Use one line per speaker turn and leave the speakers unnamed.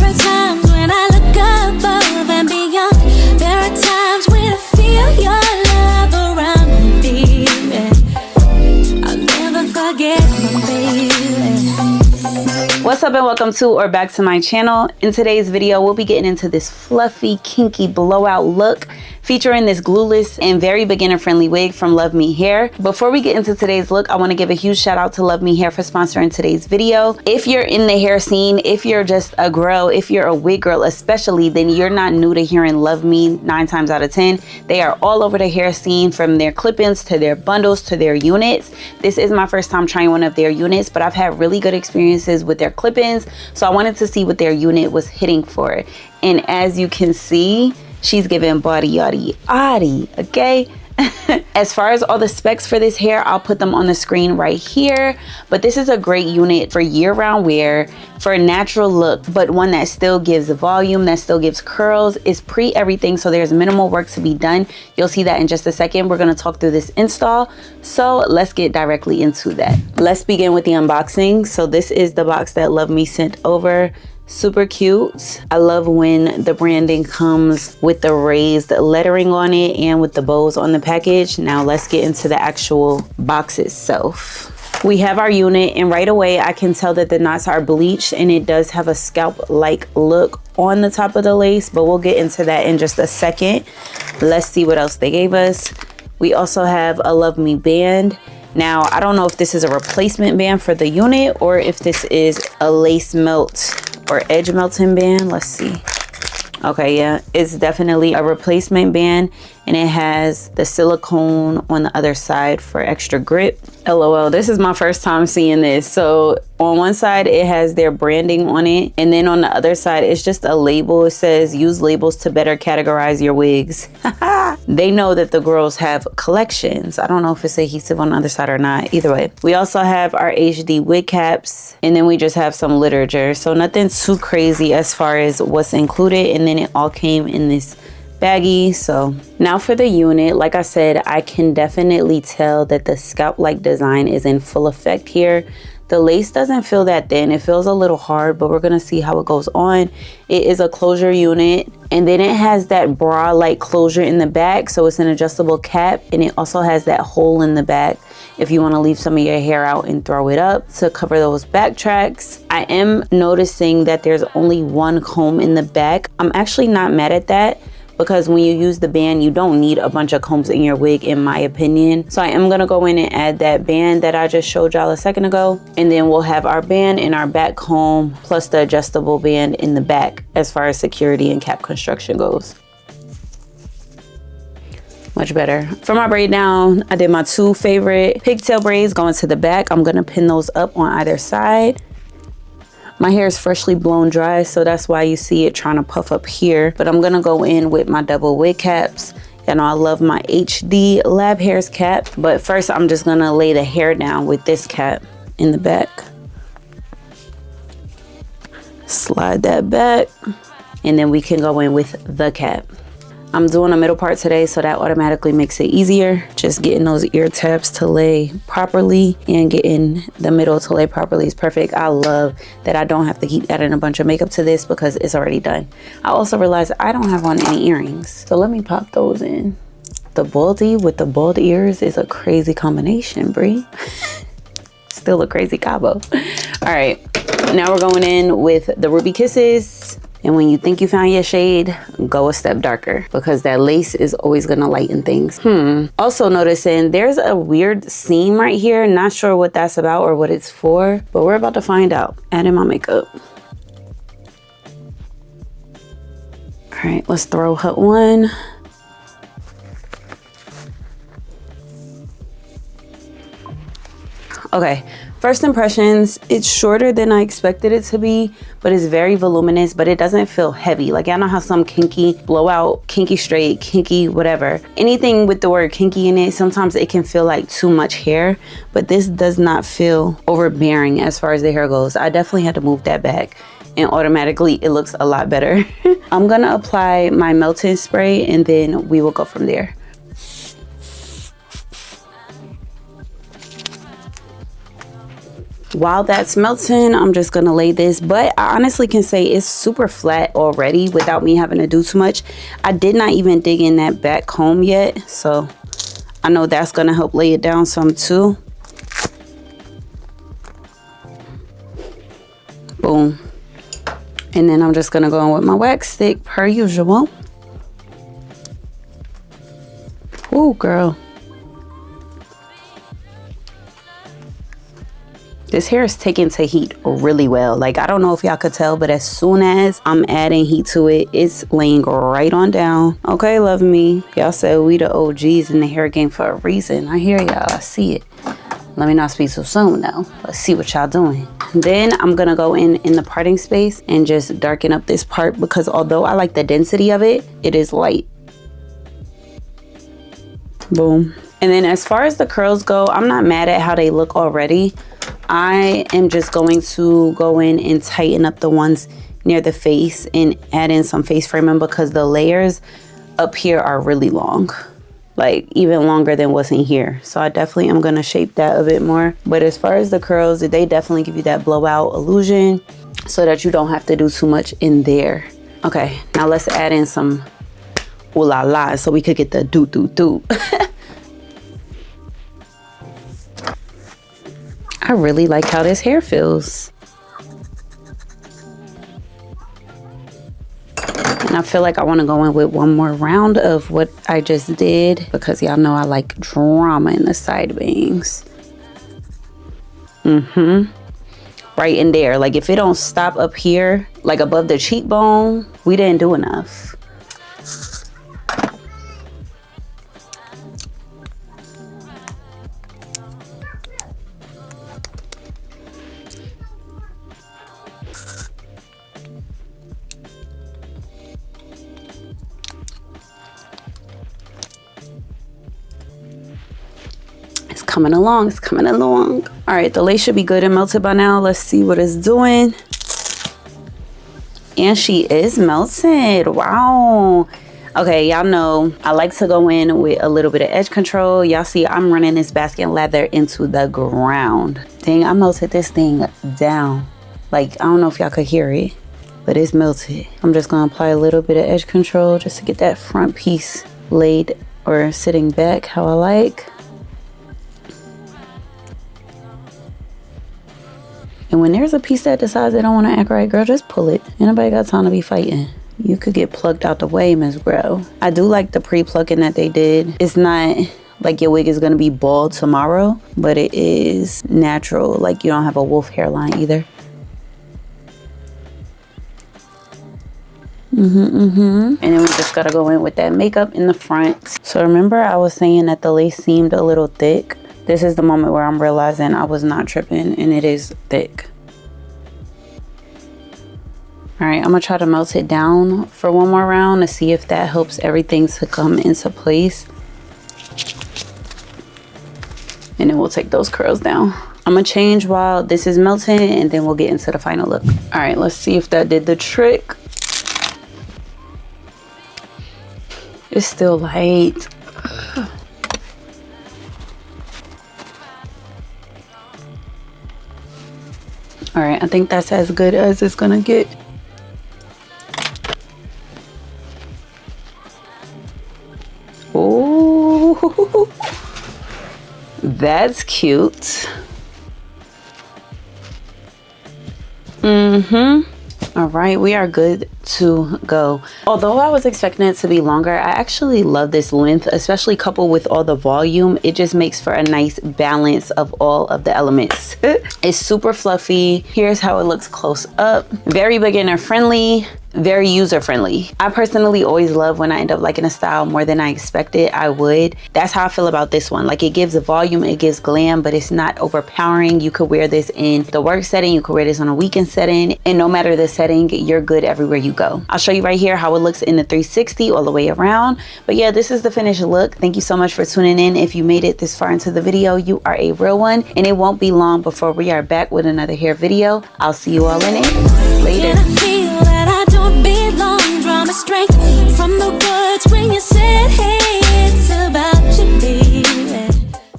are times when I look above and beyond. There are times when I feel your love around me, baby. I'll never forget my baby.
What's up and welcome to or back to my channel. In today's video, we'll be getting into this fluffy, kinky blowout look featuring this glueless and very beginner friendly wig from LuvMe Hair. Before we get into today's look, I want to give a huge shout out to LuvMe Hair for sponsoring today's video. If you're in the hair scene, if you're just a girl, if you're a wig girl especially, then you're not new to hearing LuvMe 9 times out of 10. They are all over the hair scene, from their clip-ins to their bundles to their units. This is my first time trying one of their units, but I've had really good experiences with their clip-ins, so I wanted to see what their unit was hitting for. And as you can see, she's giving body yaddy yaddy, okay? As far as all the specs for this hair, I'll put them on the screen right here. But this is a great unit for year-round wear, for a natural look, but one that still gives volume, that still gives curls. It's pre-everything, so there's minimal work to be done. You'll see that in just a second. We're gonna talk through this install, so let's get directly into that. Let's begin with the unboxing. So this is the box that LuvMe sent over. Super cute. I love when the branding comes with the raised lettering on it and with the bows on the package. Now let's get into the actual box itself. We have our unit, and right away I can tell that the knots are bleached and it does have a scalp-like look on the top of the lace, but we'll get into that in just a second. Let's see what else they gave us. We also have a LuvMe band. Now, I don't know if this is a replacement band for the unit or if this is a lace melt or edge melting band. Let's see. Okay, yeah, it's definitely a replacement band, and it has the silicone on the other side for extra grip. LOL, this is my first time seeing this. So on one side it has their branding on it, and then on the other side it's just a label. It says use labels to better categorize your wigs. They know that the girls have collections. I don't know if it's adhesive on the other side or not. Either way, we also have our HD wig caps, and then we just have some literature. So nothing too crazy as far as what's included, and then it all came in this baggie. So now for the unit, like I said, I can definitely tell that the scalp-like design is in full effect here. The lace doesn't feel that thin. It feels a little hard, but we're gonna see how it goes on. It is a closure unit, and then it has that bra-like closure in the back, so it's an adjustable cap, and it also has that hole in the back if you want to leave some of your hair out and throw it up to cover those back tracks. I am noticing that there's only one comb in the back. I'm actually not mad at that, because when you use the band, you don't need a bunch of combs in your wig, in my opinion. So I am gonna go in and add that band that I just showed y'all a second ago, and then we'll have our band and our back comb plus the adjustable band in the back as far as security and cap construction goes. Much better. For my braid down, I did my 2 favorite pigtail braids going to the back. I'm gonna pin those up on either side. My hair is freshly blown dry, so that's why you see it trying to puff up here. But I'm gonna go in with my double wig caps. You know, I love my HD Lab Hairs cap. But first, I'm just gonna lay the hair down with this cap in the back. Slide that back, and then we can go in with the cap. I'm doing a middle part today, so that automatically makes it easier. Just getting those ear tabs to lay properly and getting the middle to lay properly is perfect. I love that I don't have to keep adding a bunch of makeup to this because it's already done. I also realized I don't have on any earrings, so let me pop those in. The baldy with the bald ears is a crazy combination, Brie. Still a crazy combo. All right, now we're going in with the Ruby Kisses. And when you think you found your shade, go a step darker, because that lace is always gonna lighten things. Also noticing there's a weird seam right here. Not sure what that's about or what it's for, but we're about to find out. Adding my makeup. All right, let's throw her on. Okay, first impressions, it's shorter than I expected it to be, but it's very voluminous, but it doesn't feel heavy. Like, y'all know how some kinky blowout, kinky straight, kinky whatever, anything with the word kinky in it, sometimes it can feel like too much hair, but this does not feel overbearing as far as the hair goes. I definitely had to move that back, and automatically it looks a lot better. I'm gonna apply my melting spray, and then we will go from there. While that's melting, I'm just gonna lay this, but I honestly can say it's super flat already without me having to do too much. I did not even dig in that back comb yet, so I know that's gonna help lay it down some too. Boom. And then I'm just gonna go in with my wax stick per usual. Ooh, girl. This hair is taking to heat really well. Like, I don't know if y'all could tell, but as soon as I'm adding heat to it, it's laying right on down. Okay, LuvMe. Y'all said we the OGs in the hair game for a reason. I hear y'all. I see it. Let me not speak so soon though. Let's see what y'all doing. Then I'm gonna go in the parting space and just darken up this part, because although I like the density of it, it is light. Boom. And then as far as the curls go, I'm not mad at how they look already. I am just going to go in and tighten up the ones near the face and add in some face framing, because the layers up here are really long, like even longer than what's in here. So I definitely am going to shape that a bit more. But as far as the curls, they definitely give you that blowout illusion so that you don't have to do too much in there. Okay, now let's add in some ooh la la so we could get the do do do. I really like how this hair feels. And I feel like I want to go in with one more round of what I just did, because y'all know I like drama in the side bangs. Right in there. Like, if it don't stop up here, like above the cheekbone, we didn't do enough. Coming along, it's coming along. All right, the lace should be good and melted by now. Let's see what it's doing. And she is melted. Wow. Okay, y'all know I like to go in with a little bit of edge control. Y'all see I'm running this basket lather into the ground. Dang, I melted this thing down. Like, I don't know if y'all could hear it, but it's melted. I'm just gonna apply a little bit of edge control just to get that front piece laid or sitting back how I like. And when there's a piece that decides they don't want to act right, girl, just pull it. Ain't nobody got time to be fighting. You could get plucked out the way, Miss Bro. I do like the pre-plucking that they did. It's not like your wig is going to be bald tomorrow, but it is natural. Like, you don't have a wolf hairline either. And then we just got to go in with that makeup in the front. So remember I was saying that the lace seemed a little thick? This is the moment where I'm realizing I was not tripping, and it is thick. All right, I'm gonna try to melt it down for one more round to see if that helps everything to come into place. And then we'll take those curls down. I'm gonna change while this is melting, and then we'll get into the final look. All right, let's see if that did the trick. It's still light. All right, I think that's as good as it's gonna get. Oh, that's cute. All right, we are good to go. Although I was expecting it to be longer, I actually love this length, especially coupled with all the volume. It just makes for a nice balance of all of the elements. It's super fluffy. Here's how it looks close up. Very beginner friendly, very user friendly. I personally always love when I end up liking a style more than I expected I would. That's how I feel about this one. Like, it gives a volume, it gives glam, but it's not overpowering. You could wear this in the work setting, you could wear this on a weekend setting, and no matter the setting, you're good everywhere you go. I'll show you right here how it looks in the 360 all the way around. But yeah, this is the finished look. Thank you so much for tuning in. If you made it this far into the video, you are a real one, and it won't be long before we are back with another hair video. I'll see you all in it later.
Belong, drama straight from the words when you said hey.